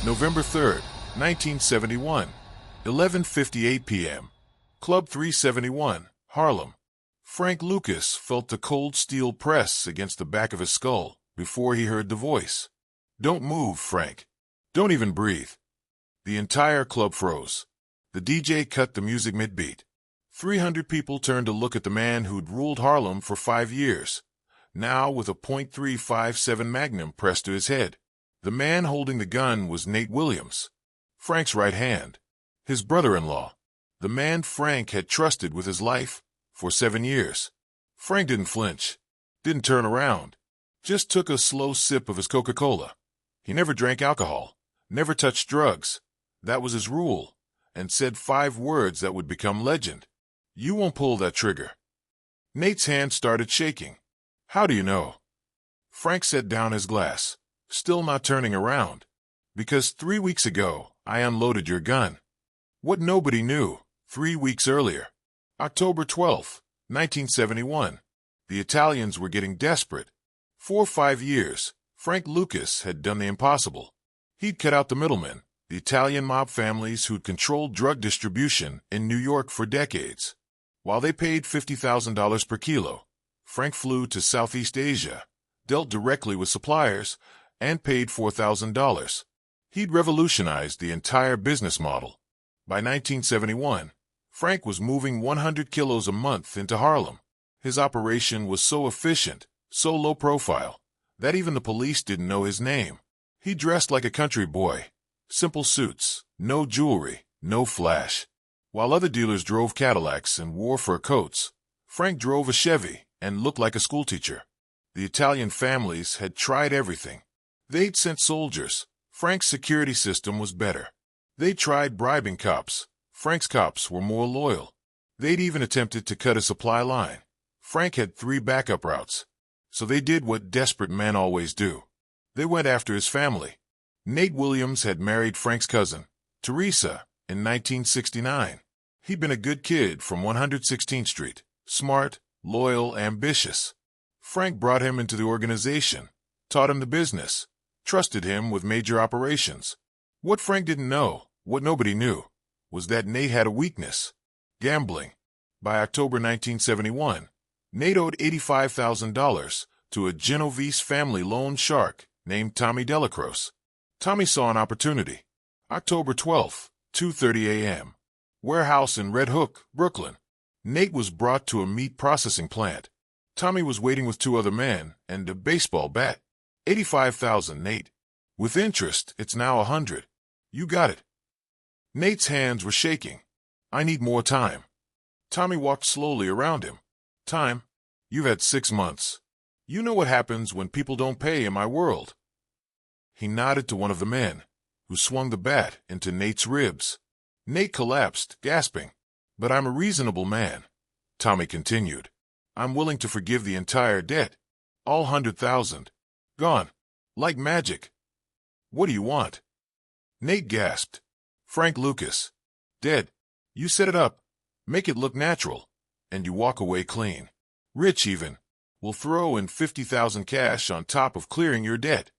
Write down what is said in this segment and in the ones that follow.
November 3rd, 1971, 11:58 p.m. Club 371, Harlem. Frank Lucas felt the cold steel press against the back of his skull before he heard the voice. "Don't move, Frank. Don't even breathe." The entire club froze. The DJ cut the music mid-beat. 300 people turned to look at the man who'd ruled Harlem for 5 years, now with a .357 Magnum pressed to his head. The man holding the gun was Nate Williams, Frank's right hand, his brother-in-law, the man Frank had trusted with his life for 7 years. Frank didn't flinch, didn't turn around, just took a slow sip of his Coca-Cola. He never drank alcohol, never touched drugs. That was his rule, and said 5 words that would become legend. "You won't pull that trigger." Nate's hand started shaking. "How do you know?" Frank set down his glass, still not turning around. "Because 3 weeks ago, I unloaded your gun." What nobody knew, 3 weeks earlier, October 12th, 1971, the Italians were getting desperate. For 5 years, Frank Lucas had done the impossible. He'd cut out the middlemen, the Italian mob families who'd controlled drug distribution in New York for decades. While they paid $50,000 per kilo, Frank flew to Southeast Asia, dealt directly with suppliers, and paid $4,000. He'd revolutionized the entire business model. By 1971, Frank was moving 100 kilos a month into Harlem. His operation was so efficient, so low profile, that even the police didn't know his name. He dressed like a country boy. Simple suits, no jewelry, no flash. While other dealers drove Cadillacs and wore fur coats, Frank drove a Chevy and looked like a schoolteacher. The Italian families had tried everything. They'd sent soldiers. Frank's security system was better. They tried bribing cops. Frank's cops were more loyal. They'd even attempted to cut a supply line. Frank had 3 backup routes. So they did what desperate men always do. They went after his family. Nate Williams had married Frank's cousin, Teresa, in 1969. He'd been a good kid from 116th Street, smart, loyal, ambitious. Frank brought him into the organization, taught him the business, trusted him with major operations. What Frank didn't know, what nobody knew, was that Nate had a weakness: gambling. By October 1971, Nate owed $85,000 to a Genovese family loan shark named Tommy Delacroce. Tommy saw an opportunity. October 12th, 2:30 a.m. Warehouse in Red Hook, Brooklyn. Nate was brought to a meat processing plant. Tommy was waiting with 2 other men and a baseball bat. $85,000, Nate. With interest, it's now 100. You got it. Nate's hands were shaking. "I need more time." Tommy walked slowly around him. "Time? You've had 6 months. You know what happens when people don't pay in my world." He nodded to one of the men, who swung the bat into Nate's ribs. Nate collapsed, gasping. "But I'm a reasonable man," Tommy continued. "I'm willing to forgive the entire debt. All 100,000. Gone. Like magic." "What do you want?" Nate gasped. "Frank Lucas. Dead. You set it up. Make it look natural. And you walk away clean. Rich even. We'll throw in 50,000 cash on top of clearing your debt."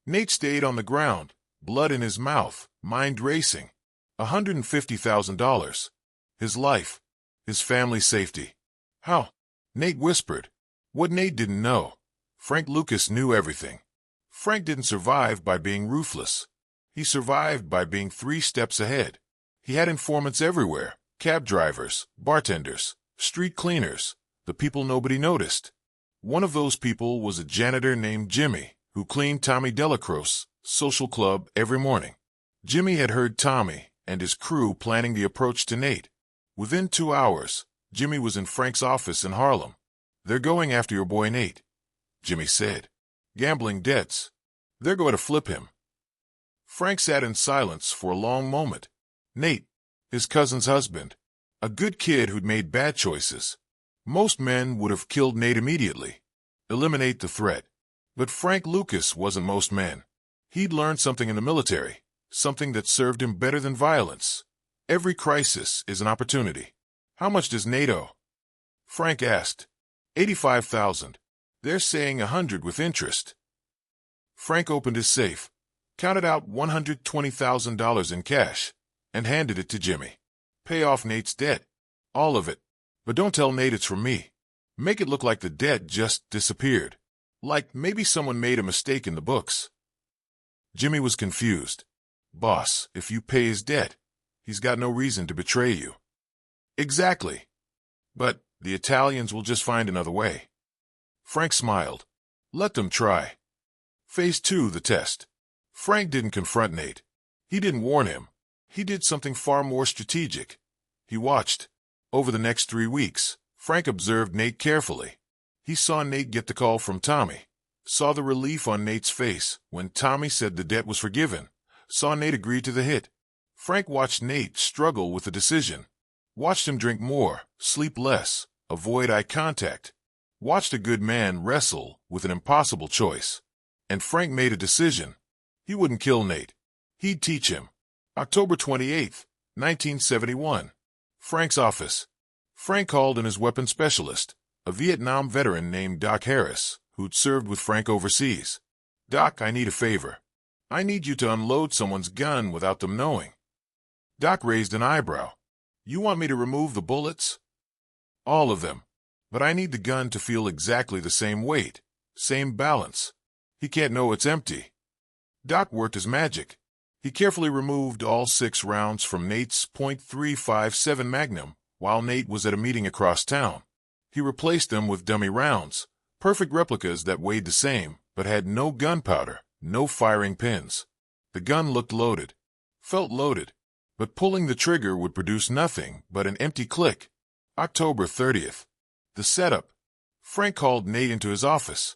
Nate stayed on the ground, blood in his mouth, mind racing. $150,000. His life. His family's safety. How? Nate whispered. What Nate didn't know. Frank Lucas knew everything. Frank didn't survive by being ruthless. He survived by being 3 steps ahead. He had informants everywhere: cab drivers, bartenders, street cleaners, the people nobody noticed. One of those people was a janitor named Jimmy, who cleaned Tommy Delacroce's social club every morning. Jimmy had heard Tommy and his crew planning the approach to Nate. Within 2 hours, Jimmy was in Frank's office in Harlem. "They're going after your boy Nate," Jimmy said. "Gambling debts. They're going to flip him." Frank sat in silence for a long moment. Nate, his cousin's husband, a good kid who'd made bad choices. Most men would have killed Nate immediately, eliminate the threat. But Frank Lucas wasn't most men. He'd learned something in the military, something that served him better than violence. Every crisis is an opportunity. "How much does Nate owe?" Frank asked. 85,000. They're saying 100 with interest." Frank opened his safe, counted out $120,000 in cash, and handed it to Jimmy. Pay off Nate's debt. All of it. But don't tell Nate it's from me. Make it look like the debt just disappeared. Like maybe someone made a mistake in the books. Jimmy was confused. Boss, if you pay his debt, he's got no reason to betray you. Exactly. But the Italians will just find another way. Frank smiled. Let them try. Phase 2, the test. Frank didn't confront Nate. He didn't warn him. He did something far more strategic. He watched. Over the next 3 weeks, Frank observed Nate carefully. He saw Nate get the call from Tommy, saw the relief on Nate's face when Tommy said the debt was forgiven, saw Nate agree to the hit. Frank watched Nate struggle with the decision, watched him drink more, sleep less, avoid eye contact, watched a good man wrestle with an impossible choice. And Frank made a decision. He wouldn't kill Nate. He'd teach him. October 28th, 1971. Frank's office. Frank called in his weapons specialist, a Vietnam veteran named Doc Harris, who'd served with Frank overseas. Doc, I need a favor. I need you to unload someone's gun without them knowing. Doc raised an eyebrow. You want me to remove the bullets? All of them. But I need the gun to feel exactly the same weight, same balance. He can't know it's empty. Doc worked his magic. He carefully removed all 6 rounds from Nate's .357 Magnum while Nate was at a meeting across town. He replaced them with dummy rounds, perfect replicas that weighed the same, but had no gunpowder, no firing pins. The gun looked loaded, felt loaded, but pulling the trigger would produce nothing but an empty click. October 30th. The setup. Frank called Nate into his office.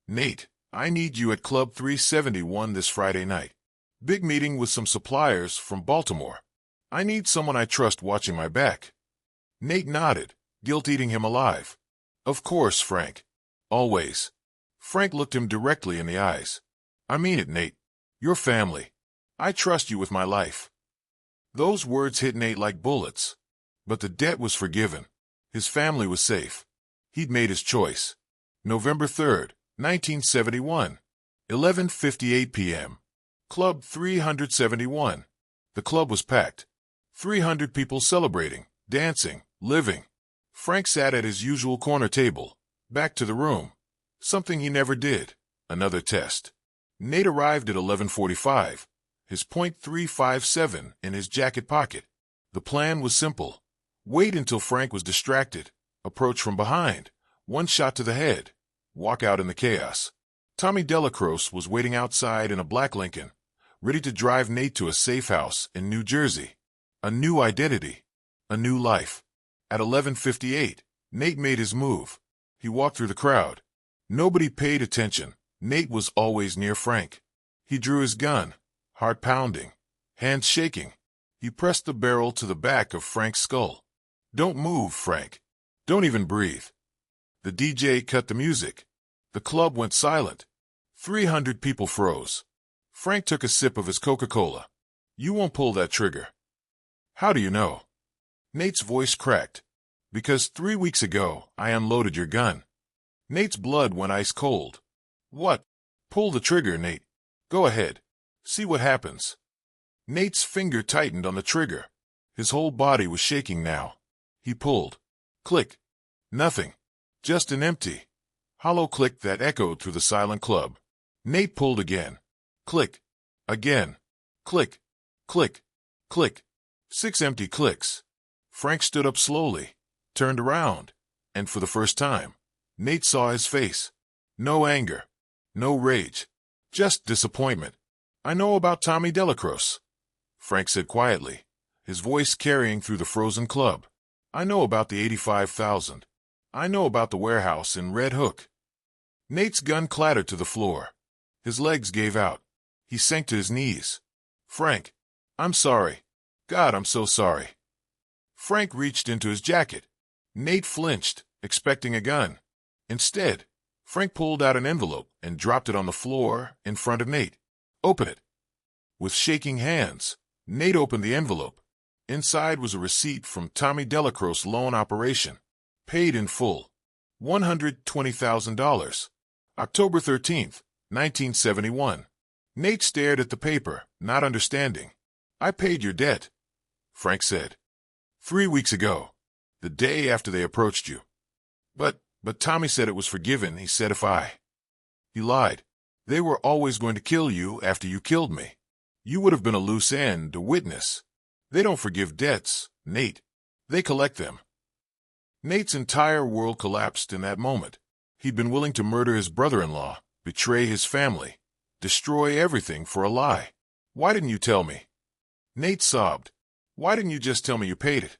Nate, I need you at Club 371 this Friday night. Big meeting with some suppliers from Baltimore. I need someone I trust watching my back. Nate nodded, guilt eating him alive. Of course, Frank. Always. Frank looked him directly in the eyes. I mean it, Nate. You're family. I trust you with my life. Those words hit Nate like bullets. But the debt was forgiven. His family was safe. He'd made his choice. November 3rd, 1971. 11:58 p.m. Club 371. The club was packed. 300 people celebrating, dancing, living. Frank sat at his usual corner table, back to the room. Something he never did. Another test. Nate arrived at 11:45, his .357 in his jacket pocket. The plan was simple. Wait until Frank was distracted, approach from behind, 1 shot to the head, walk out in the chaos. Tommy Delacroce was waiting outside in a black Lincoln, ready to drive Nate to a safe house in New Jersey. A new identity, a new life. At 11:58, Nate made his move. He walked through the crowd. Nobody paid attention. Nate was always near Frank. He drew his gun, heart pounding, hands shaking. He pressed the barrel to the back of Frank's skull. Don't move, Frank. Don't even breathe. The DJ cut the music. The club went silent. 300 people froze. Frank took a sip of his Coca-Cola. You won't pull that trigger. How do you know? Nate's voice cracked. Because 3 weeks ago, I unloaded your gun. Nate's blood went ice cold. What? Pull the trigger, Nate. Go ahead. See what happens. Nate's finger tightened on the trigger. His whole body was shaking now. He pulled. Click. Nothing. Just an empty, hollow click that echoed through the silent club. Nate pulled again. Click. Again. Click. Click. Click. 6 empty clicks. Frank stood up slowly, turned around, and for the first time, Nate saw his face. No anger. No rage. Just disappointment. I know about Tommy Delacroce, Frank said quietly, his voice carrying through the frozen club. I know about the 85,000. I know about the warehouse in Red Hook. Nate's gun clattered to the floor. His legs gave out. He sank to his knees. Frank, I'm sorry. God, I'm so sorry. Frank reached into his jacket. Nate flinched, expecting a gun. Instead, Frank pulled out an envelope and dropped it on the floor in front of Nate. Open it. With shaking hands, Nate opened the envelope. Inside was a receipt from Tommy Delacroce loan operation. Paid in full. $120,000. October 13th, 1971. Nate stared at the paper, not understanding. I paid your debt, Frank said. 3 weeks ago, the day after they approached you. But Tommy said it was forgiven. He said He lied. They were always going to kill you after you killed me. You would have been a loose end, a witness. They don't forgive debts, Nate. They collect them. Nate's entire world collapsed in that moment. He'd been willing to murder his brother-in-law, betray his family, destroy everything for a lie. Why didn't you tell me? Nate sobbed. Why didn't you just tell me you paid it?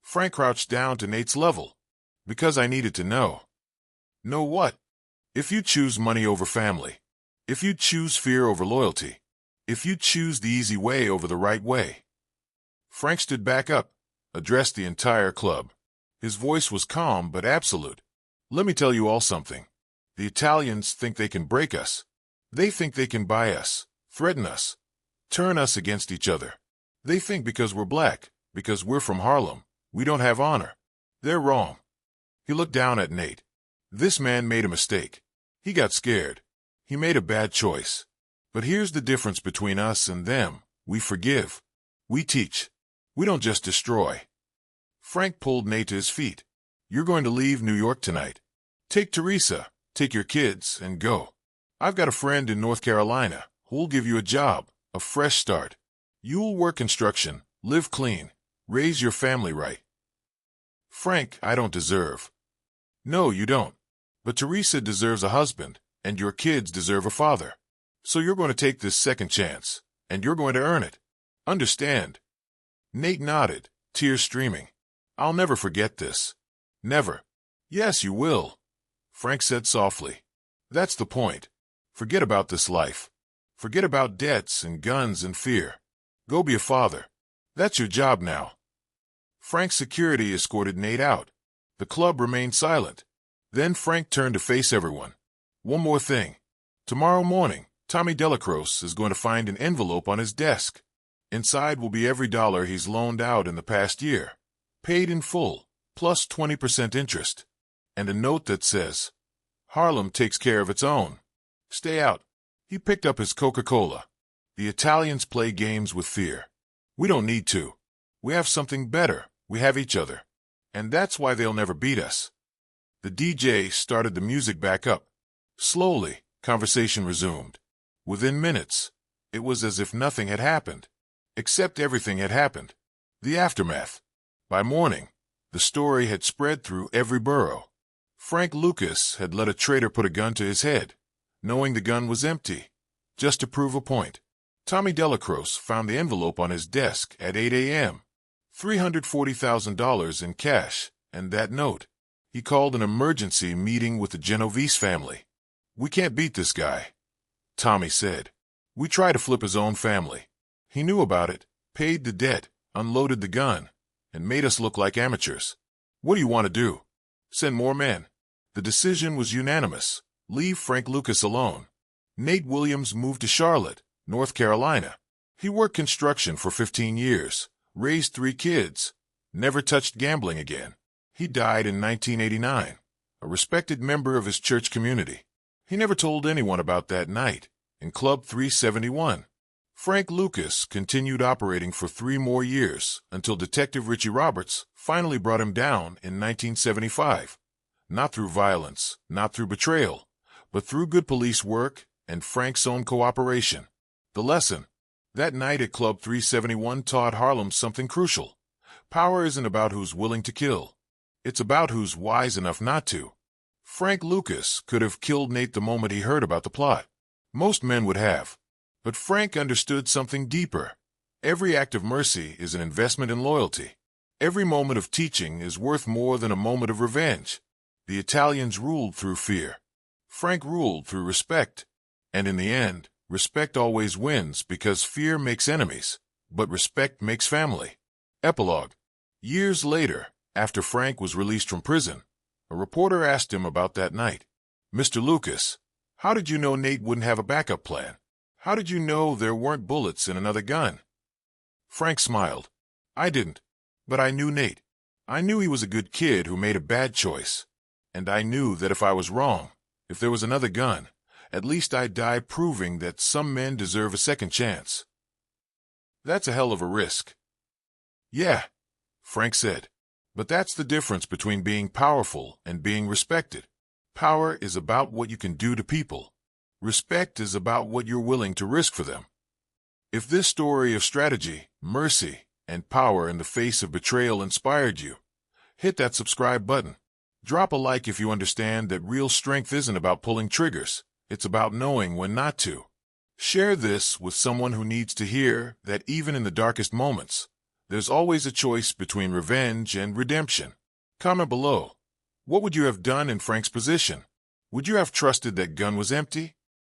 Frank crouched down to Nate's level. Because I needed to know. Know what? If you choose money over family, if you choose fear over loyalty, if you choose the easy way over the right way. Frank stood back up, addressed the entire club. His voice was calm but absolute. Let me tell you all something. The Italians think they can break us. They think they can buy us, threaten us, turn us against each other. They think because we're black, because we're from Harlem, we don't have honor. They're wrong. He looked down at Nate. This man made a mistake. He got scared. He made a bad choice. But here's the difference between us and them. We forgive. We teach. We don't just destroy. Frank pulled Nate to his feet. You're going to leave New York tonight. Take Teresa, take your kids, and go. I've got a friend in North Carolina who'll give you a job, a fresh start. You'll work construction, live clean, raise your family right. Frank, I don't deserve. No, you don't. But Teresa deserves a husband, and your kids deserve a father. So you're going to take this second chance, and you're going to earn it. Understand? Nate nodded, tears streaming. I'll never forget this. Never. Yes, you will, Frank said softly. That's the point. Forget about this life. Forget about debts and guns and fear. Go be a father. That's your job now. Frank's security escorted Nate out. The club remained silent. Then Frank turned to face everyone. One more thing. Tomorrow morning, Tommy Delacroce is going to find an envelope on his desk. Inside will be every dollar he's loaned out in the past year, paid in full, plus 20% interest, and a note that says, Harlem takes care of its own. Stay out. He picked up his Coca-Cola. The Italians play games with fear. We don't need to. We have something better. We have each other. And that's why they'll never beat us. The DJ started the music back up. Slowly, conversation resumed. Within minutes, it was as if nothing had happened. Except everything had happened. The aftermath. By morning, the story had spread through every borough. Frank Lucas had let a traitor put a gun to his head, knowing the gun was empty, just to prove a point. Tommy Delacroce found the envelope on his desk at 8 a.m. $340,000 in cash, and that note. He called an emergency meeting with the Genovese family. We can't beat this guy, Tommy said. We tried to flip his own family. He knew about it, paid the debt, unloaded the gun, and made us look like amateurs. What do you want to do? Send more men. The decision was unanimous. Leave Frank Lucas alone. Nate Williams moved to Charlotte, North Carolina. He worked construction for 15 years, raised 3 kids, never touched gambling again. He died in 1989, a respected member of his church community. He never told anyone about that night in Club 371. Frank Lucas continued operating for 3 more years until Detective Richie Roberts finally brought him down in 1975. Not through violence, not through betrayal, but through good police work and Frank's own cooperation. The lesson. That night at Club 371 taught Harlem something crucial. Power isn't about who's willing to kill. It's about who's wise enough not to. Frank Lucas could have killed Nate the moment he heard about the plot. Most men would have. But Frank understood something deeper. Every act of mercy is an investment in loyalty. Every moment of teaching is worth more than a moment of revenge. The Italians ruled through fear. Frank ruled through respect. And in the end, respect always wins because fear makes enemies, but respect makes family. Epilogue. Years later, after Frank was released from prison, a reporter asked him about that night. Mr. Lucas, how did you know Nate wouldn't have a backup plan? How did you know there weren't bullets in another gun? Frank smiled. I didn't. But I knew Nate. I knew he was a good kid who made a bad choice. And I knew that if I was wrong, if there was another gun, At least I die proving that some men deserve a second chance. That's a hell of a risk. Yeah, Frank said. But that's the difference between being powerful and being respected. Power is about what you can do to people. Respect is about what you're willing to risk for them. If this story of strategy, mercy, and power in the face of betrayal inspired you, hit that subscribe button. Drop a like if you understand that real strength isn't about pulling triggers. It's about knowing when not to. Share this with someone who needs to hear that even in the darkest moments, there's always a choice between revenge and redemption. Comment below. What would you have done in Frank's position? Would you have trusted that gun was empty?